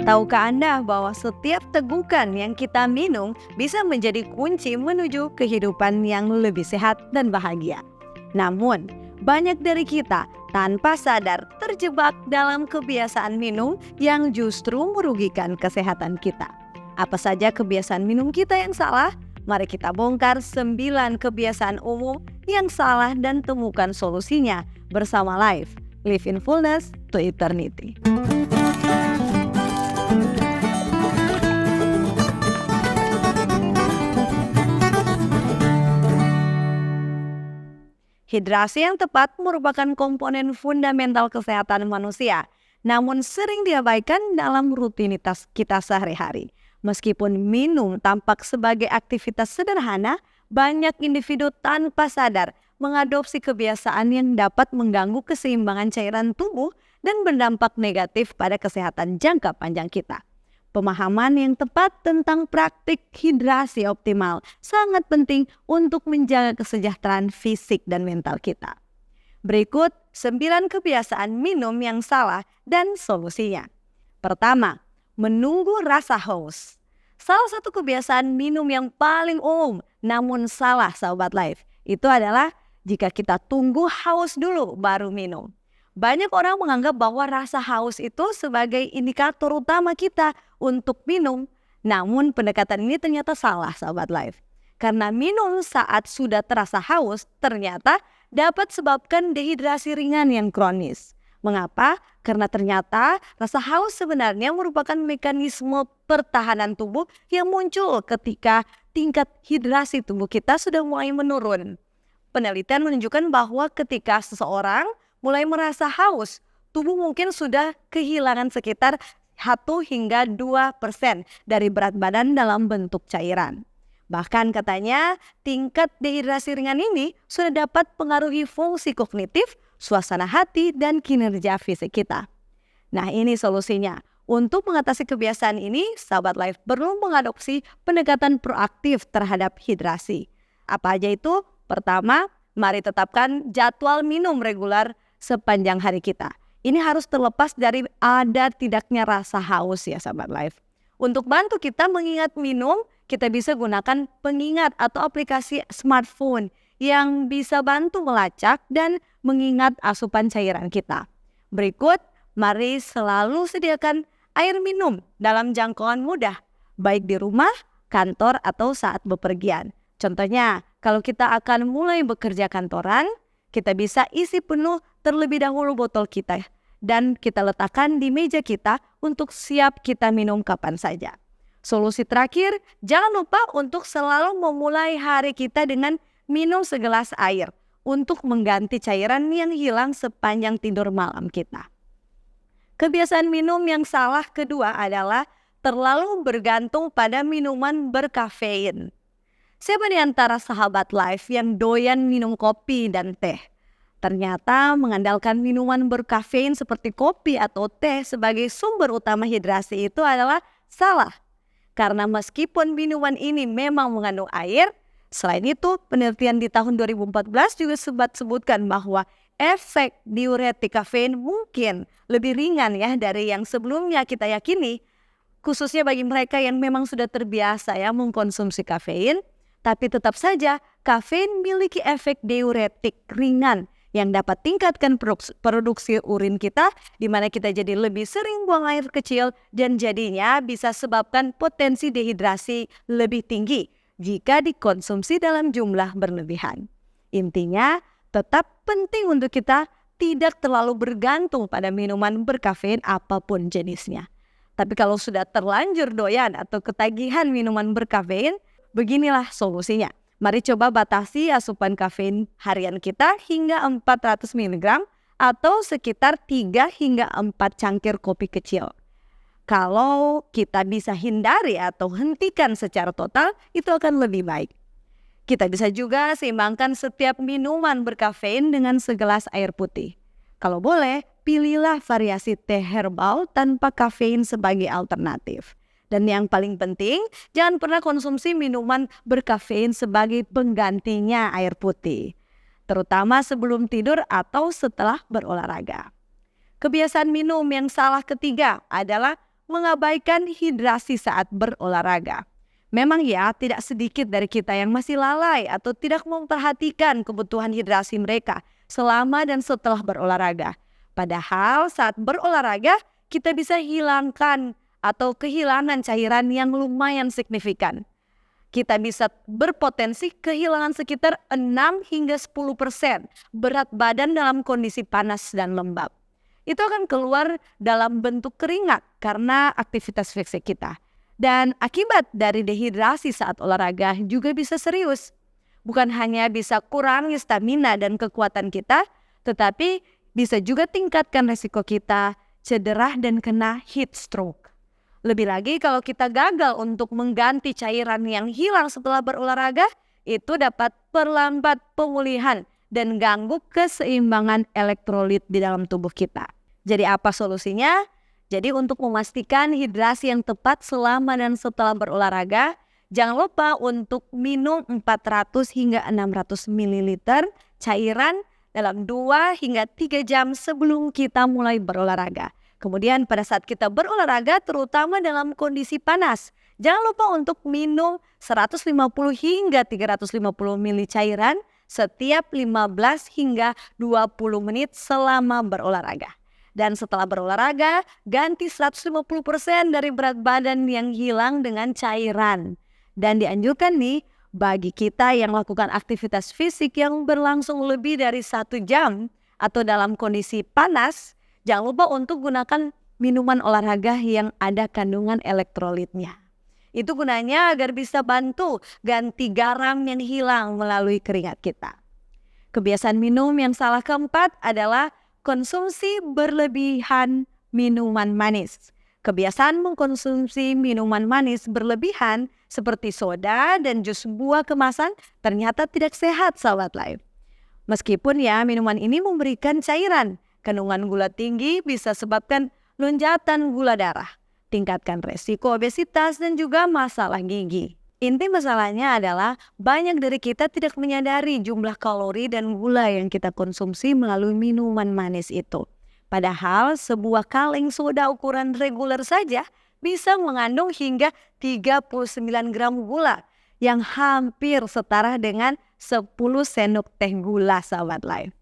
Tahukah Anda bahwa setiap tegukan yang kita minum bisa menjadi kunci menuju kehidupan yang lebih sehat dan bahagia? Namun, banyak dari kita tanpa sadar terjebak dalam kebiasaan minum yang justru merugikan kesehatan kita. Apa saja kebiasaan minum kita yang salah? Mari kita bongkar 9 kebiasaan umum yang salah dan temukan solusinya bersama Live in Fullness to Eternity. Hidrasi yang tepat merupakan komponen fundamental kesehatan manusia, namun sering diabaikan dalam rutinitas kita sehari-hari. Meskipun minum tampak sebagai aktivitas sederhana, banyak individu tanpa sadar mengadopsi kebiasaan yang dapat mengganggu keseimbangan cairan tubuh dan berdampak negatif pada kesehatan jangka panjang kita. Pemahaman yang tepat tentang praktik hidrasi optimal sangat penting untuk menjaga kesejahteraan fisik dan mental kita. Berikut 9 kebiasaan minum yang salah dan solusinya. Pertama, menunggu rasa haus. Salah satu kebiasaan minum yang paling umum namun salah sahabat Live, itu adalah jika kita tunggu haus dulu baru minum. Banyak orang menganggap bahwa rasa haus itu sebagai indikator utama kita untuk minum. Namun pendekatan ini ternyata salah sahabat Live. Karena minum saat sudah terasa haus ternyata dapat sebabkan dehidrasi ringan yang kronis. Mengapa? Karena ternyata rasa haus sebenarnya merupakan mekanisme pertahanan tubuh yang muncul ketika tingkat hidrasi tubuh kita sudah mulai menurun. Penelitian menunjukkan bahwa ketika seseorang mulai merasa haus, tubuh mungkin sudah kehilangan sekitar 1 hingga 2% dari berat badan dalam bentuk cairan. Bahkan katanya tingkat dehidrasi ringan ini sudah dapat pengaruhi fungsi kognitif, suasana hati, dan kinerja fisik kita. Nah, ini solusinya. Untuk mengatasi kebiasaan ini, sahabat Live perlu mengadopsi pendekatan proaktif terhadap hidrasi. Apa aja itu? Pertama, mari tetapkan jadwal minum reguler sepanjang hari kita. Ini harus terlepas dari ada tidaknya rasa haus ya sahabat Live. Untuk bantu kita mengingat minum, kita bisa gunakan pengingat atau aplikasi smartphone yang bisa bantu melacak dan mengingat asupan cairan kita. Berikut, mari selalu sediakan air minum dalam jangkauan mudah, baik di rumah, kantor, atau saat bepergian. Contohnya, kalau kita akan mulai bekerja kantoran, kita bisa isi penuh terlebih dahulu botol kita dan kita letakkan di meja kita untuk siap kita minum kapan saja. Solusi terakhir, jangan lupa untuk selalu memulai hari kita dengan minum segelas air untuk mengganti cairan yang hilang sepanjang tidur malam kita. Kebiasaan minum yang salah kedua adalah terlalu bergantung pada minuman berkafein. Siapa di antara sahabat Live yang doyan minum kopi dan teh? Ternyata mengandalkan minuman berkafein seperti kopi atau teh sebagai sumber utama hidrasi itu adalah salah. Karena meskipun minuman ini memang mengandung air, selain itu penelitian di tahun 2014 juga sempat sebutkan bahwa efek diuretik kafein mungkin lebih ringan ya dari yang sebelumnya kita yakini. Khususnya bagi mereka yang memang sudah terbiasa ya mengkonsumsi kafein. Tapi tetap saja kafein memiliki efek diuretik ringan yang dapat tingkatkan produksi urin kita, di mana kita jadi lebih sering buang air kecil dan jadinya bisa sebabkan potensi dehidrasi lebih tinggi jika dikonsumsi dalam jumlah berlebihan. Intinya tetap penting untuk kita tidak terlalu bergantung pada minuman berkafein apapun jenisnya. Tapi kalau sudah terlanjur doyan atau ketagihan minuman berkafein, beginilah solusinya. Mari coba batasi asupan kafein harian kita hingga 400 mg atau sekitar 3 hingga 4 cangkir kopi kecil. Kalau kita bisa hindari atau hentikan secara total, itu akan lebih baik. Kita bisa juga seimbangkan setiap minuman berkafein dengan segelas air putih. Kalau boleh, pilihlah variasi teh herbal tanpa kafein sebagai alternatif. Dan yang paling penting, jangan pernah konsumsi minuman berkafein sebagai penggantinya air putih, terutama sebelum tidur atau setelah berolahraga. Kebiasaan minum yang salah ketiga adalah mengabaikan hidrasi saat berolahraga. Memang ya, tidak sedikit dari kita yang masih lalai atau tidak memperhatikan kebutuhan hidrasi mereka selama dan setelah berolahraga. Padahal saat berolahraga, kita bisa hilangkan atau kehilangan cairan yang lumayan signifikan. Kita bisa berpotensi kehilangan sekitar 6 hingga 10% berat badan dalam kondisi panas dan lembab. Itu akan keluar dalam bentuk keringat karena aktivitas fisik kita. Dan akibat dari dehidrasi saat olahraga juga bisa serius. Bukan hanya bisa kurangi stamina dan kekuatan kita, tetapi bisa juga tingkatkan resiko kita cedera dan kena heat stroke. Lebih lagi kalau kita gagal untuk mengganti cairan yang hilang setelah berolahraga, itu dapat perlambat pemulihan dan ganggu keseimbangan elektrolit di dalam tubuh kita. Jadi apa solusinya? Jadi untuk memastikan hidrasi yang tepat selama dan setelah berolahraga, jangan lupa untuk minum 400 hingga 600 ml cairan dalam 2 hingga 3 jam sebelum kita mulai berolahraga. Kemudian pada saat kita berolahraga terutama dalam kondisi panas, jangan lupa untuk minum 150 hingga 350 ml cairan setiap 15 hingga 20 menit selama berolahraga. Dan setelah berolahraga, ganti 150% dari berat badan yang hilang dengan cairan. Dan dianjurkan nih, bagi kita yang melakukan aktivitas fisik yang berlangsung lebih dari 1 jam atau dalam kondisi panas, jangan lupa untuk gunakan minuman olahraga yang ada kandungan elektrolitnya. Itu gunanya agar bisa bantu ganti garam yang hilang melalui keringat kita. Kebiasaan minum yang salah keempat adalah konsumsi berlebihan minuman manis. Kebiasaan mengkonsumsi minuman manis berlebihan seperti soda dan jus buah kemasan ternyata tidak sehat sahabat Life. Meskipun ya minuman ini memberikan cairan, kandungan gula tinggi bisa sebabkan lonjakan gula darah, tingkatkan resiko obesitas dan juga masalah gigi. Inti masalahnya adalah banyak dari kita tidak menyadari jumlah kalori dan gula yang kita konsumsi melalui minuman manis itu. Padahal sebuah kaleng soda ukuran reguler saja bisa mengandung hingga 39 gram gula yang hampir setara dengan 10 sendok teh gula sahabat Life.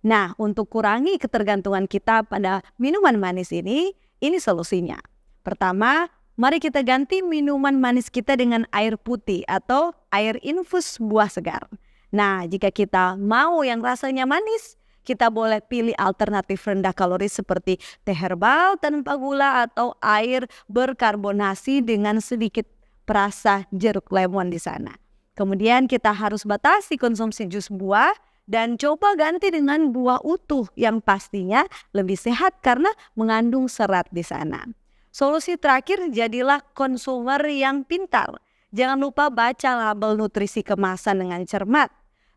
Nah, untuk kurangi ketergantungan kita pada minuman manis ini solusinya. Pertama, mari kita ganti minuman manis kita dengan air putih atau air infus buah segar. Nah, jika kita mau yang rasanya manis, kita boleh pilih alternatif rendah kalori seperti teh herbal tanpa gula atau air berkarbonasi dengan sedikit perasa jeruk lemon di sana. Kemudian kita harus batasi konsumsi jus buah dan coba ganti dengan buah utuh yang pastinya lebih sehat karena mengandung serat di sana. Solusi terakhir, jadilah konsumer yang pintar. Jangan lupa baca label nutrisi kemasan dengan cermat.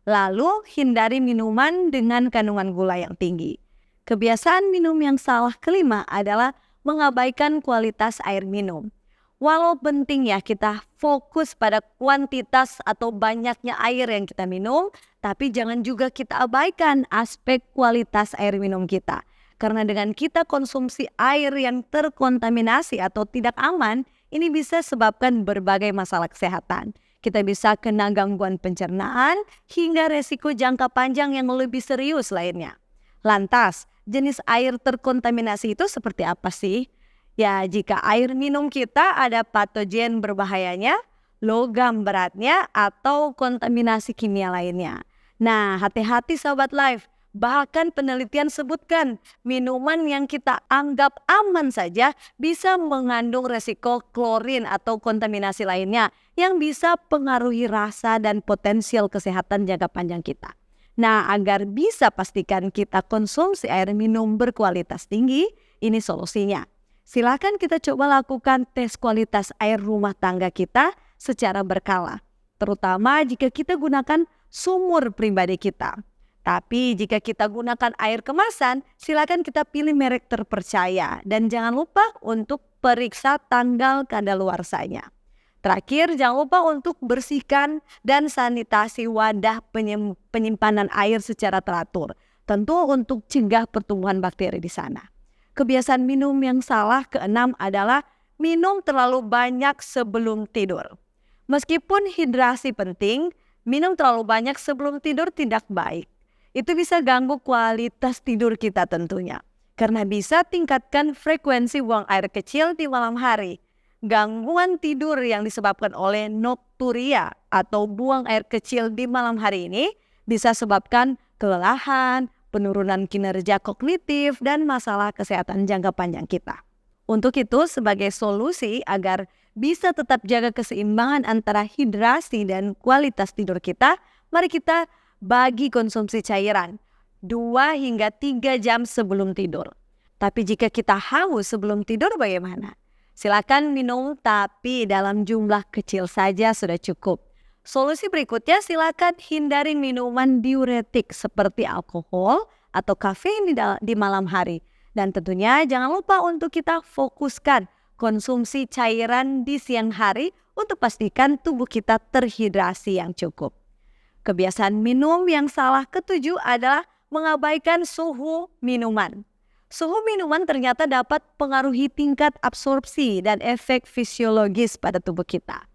Lalu hindari minuman dengan kandungan gula yang tinggi. Kebiasaan minum yang salah kelima adalah mengabaikan kualitas air minum. Walau penting ya kita fokus pada kuantitas atau banyaknya air yang kita minum, tapi jangan juga kita abaikan aspek kualitas air minum kita. Karena dengan kita konsumsi air yang terkontaminasi atau tidak aman, ini bisa sebabkan berbagai masalah kesehatan. Kita bisa kena gangguan pencernaan hingga resiko jangka panjang yang lebih serius lainnya. Lantas, jenis air terkontaminasi itu seperti apa sih? Ya, jika air minum kita ada patogen berbahayanya, logam beratnya, atau kontaminasi kimia lainnya. Nah, hati-hati sahabat Life. Bahkan penelitian sebutkan minuman yang kita anggap aman saja bisa mengandung resiko klorin atau kontaminasi lainnya yang bisa pengaruhi rasa dan potensial kesehatan jangka panjang kita. Nah, agar bisa pastikan kita konsumsi air minum berkualitas tinggi, ini solusinya. Silakan kita coba lakukan tes kualitas air rumah tangga kita secara berkala, terutama jika kita gunakan sumur pribadi kita. Tapi jika kita gunakan air kemasan, silakan kita pilih merek terpercaya dan jangan lupa untuk periksa tanggal kadaluarsanya. Terakhir, jangan lupa untuk bersihkan dan sanitasi wadah penyimpanan air secara teratur, tentu untuk cegah pertumbuhan bakteri di sana. Kebiasaan minum yang salah keenam adalah minum terlalu banyak sebelum tidur. Meskipun hidrasi penting, minum terlalu banyak sebelum tidur tidak baik. Itu bisa ganggu kualitas tidur kita tentunya. Karena bisa tingkatkan frekuensi buang air kecil di malam hari. Gangguan tidur yang disebabkan oleh nokturia atau buang air kecil di malam hari ini bisa sebabkan kelelahan, penurunan kinerja kognitif, dan masalah kesehatan jangka panjang kita. Untuk itu, sebagai solusi agar bisa tetap jaga keseimbangan antara hidrasi dan kualitas tidur kita, mari kita bagi konsumsi cairan 2 hingga 3 jam sebelum tidur. Tapi jika kita haus sebelum tidur bagaimana? Silakan minum tapi dalam jumlah kecil saja sudah cukup. Solusi berikutnya, silakan hindari minuman diuretik seperti alkohol atau kafein di malam hari. Dan tentunya jangan lupa untuk kita fokuskan konsumsi cairan di siang hari untuk pastikan tubuh kita terhidrasi yang cukup. Kebiasaan minum yang salah ketujuh adalah mengabaikan suhu minuman. Suhu minuman ternyata dapat pengaruhi tingkat absorpsi dan efek fisiologis pada tubuh kita.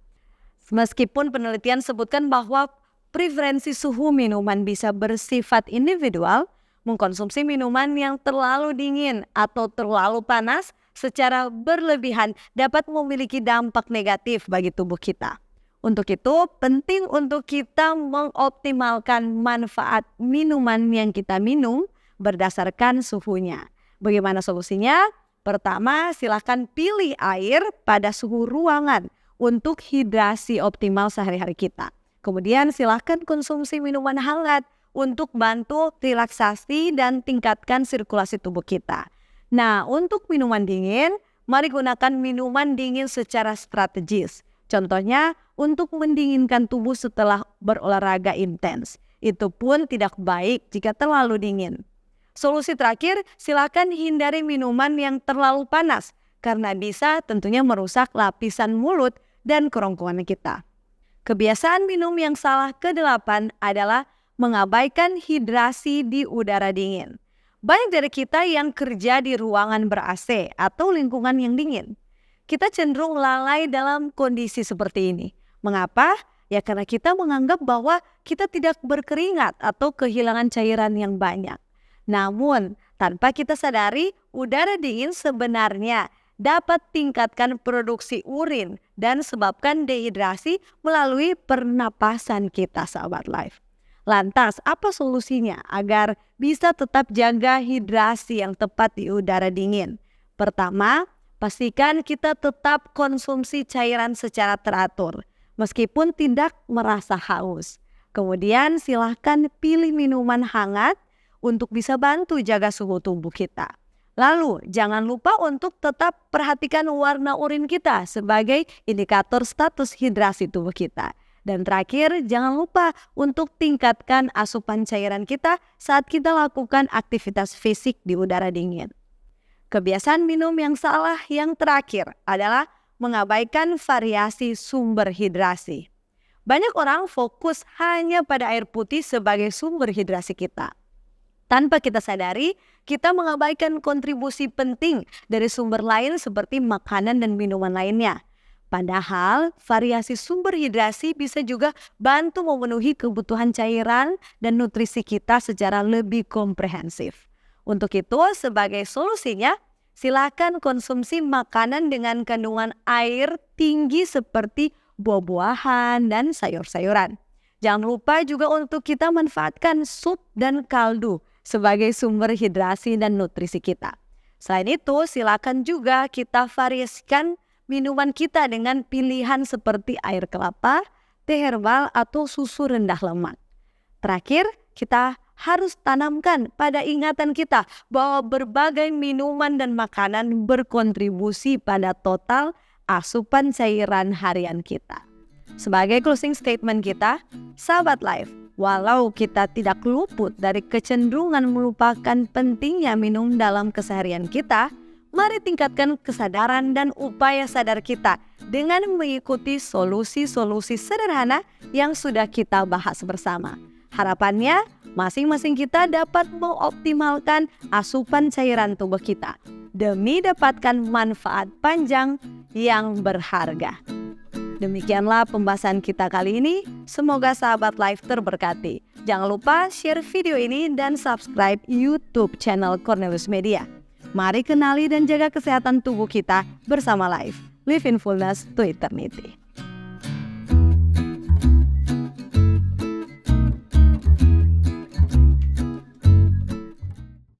Meskipun penelitian sebutkan bahwa preferensi suhu minuman bisa bersifat individual, mengkonsumsi minuman yang terlalu dingin atau terlalu panas secara berlebihan dapat memiliki dampak negatif bagi tubuh kita. Untuk itu, penting untuk kita mengoptimalkan manfaat minuman yang kita minum berdasarkan suhunya. Bagaimana solusinya? Pertama, silakan pilih air pada suhu ruangan untuk hidrasi optimal sehari-hari kita. Kemudian silakan konsumsi minuman hangat untuk bantu relaksasi dan tingkatkan sirkulasi tubuh kita. Nah, untuk minuman dingin, mari gunakan minuman dingin secara strategis. Contohnya, untuk mendinginkan tubuh setelah berolahraga intens. Itu pun tidak baik jika terlalu dingin. Solusi terakhir, silakan hindari minuman yang terlalu panas karena bisa tentunya merusak lapisan mulut dan kerongkongan kita. Kebiasaan minum yang salah ke-8 adalah mengabaikan hidrasi di udara dingin. Banyak dari kita yang kerja di ruangan ber-AC atau lingkungan yang dingin. Kita cenderung lalai dalam kondisi seperti ini. Mengapa? Ya karena kita menganggap bahwa kita tidak berkeringat atau kehilangan cairan yang banyak. Namun, tanpa kita sadari, udara dingin sebenarnya dapat tingkatkan produksi urin dan sebabkan dehidrasi melalui pernapasan kita, sahabat Life. Lantas, apa solusinya agar bisa tetap jaga hidrasi yang tepat di udara dingin? Pertama, pastikan kita tetap konsumsi cairan secara teratur, meskipun tidak merasa haus. Kemudian, silahkan pilih minuman hangat untuk bisa bantu jaga suhu tubuh kita. Lalu, jangan lupa untuk tetap perhatikan warna urin kita sebagai indikator status hidrasi tubuh kita. Dan terakhir, jangan lupa untuk tingkatkan asupan cairan kita saat kita lakukan aktivitas fisik di udara dingin. Kebiasaan minum yang salah yang terakhir adalah mengabaikan variasi sumber hidrasi. Banyak orang fokus hanya pada air putih sebagai sumber hidrasi kita. Tanpa kita sadari, kita mengabaikan kontribusi penting dari sumber lain seperti makanan dan minuman lainnya. Padahal, variasi sumber hidrasi bisa juga bantu memenuhi kebutuhan cairan dan nutrisi kita secara lebih komprehensif. Untuk itu, sebagai solusinya, silakan konsumsi makanan dengan kandungan air tinggi seperti buah-buahan dan sayur-sayuran. Jangan lupa juga untuk kita manfaatkan sup dan kaldu sebagai sumber hidrasi dan nutrisi kita. Selain itu, silakan juga kita variasikan minuman kita dengan pilihan seperti air kelapa, teh herbal, atau susu rendah lemak. Terakhir, kita harus tanamkan pada ingatan kita bahwa berbagai minuman dan makanan berkontribusi pada total asupan cairan harian kita. Sebagai closing statement kita, sahabat Life, walau kita tidak luput dari kecenderungan melupakan pentingnya minum dalam keseharian kita, mari tingkatkan kesadaran dan upaya sadar kita dengan mengikuti solusi-solusi sederhana yang sudah kita bahas bersama. Harapannya, masing-masing kita dapat mengoptimalkan asupan cairan tubuh kita. demi dapatkan manfaat panjang yang berharga. Demikianlah pembahasan kita kali ini. Semoga sahabat Life terberkati. Jangan lupa share video ini dan subscribe YouTube channel Cornelius Media. Mari kenali dan jaga kesehatan tubuh kita bersama Life. Live in fullness to eternity.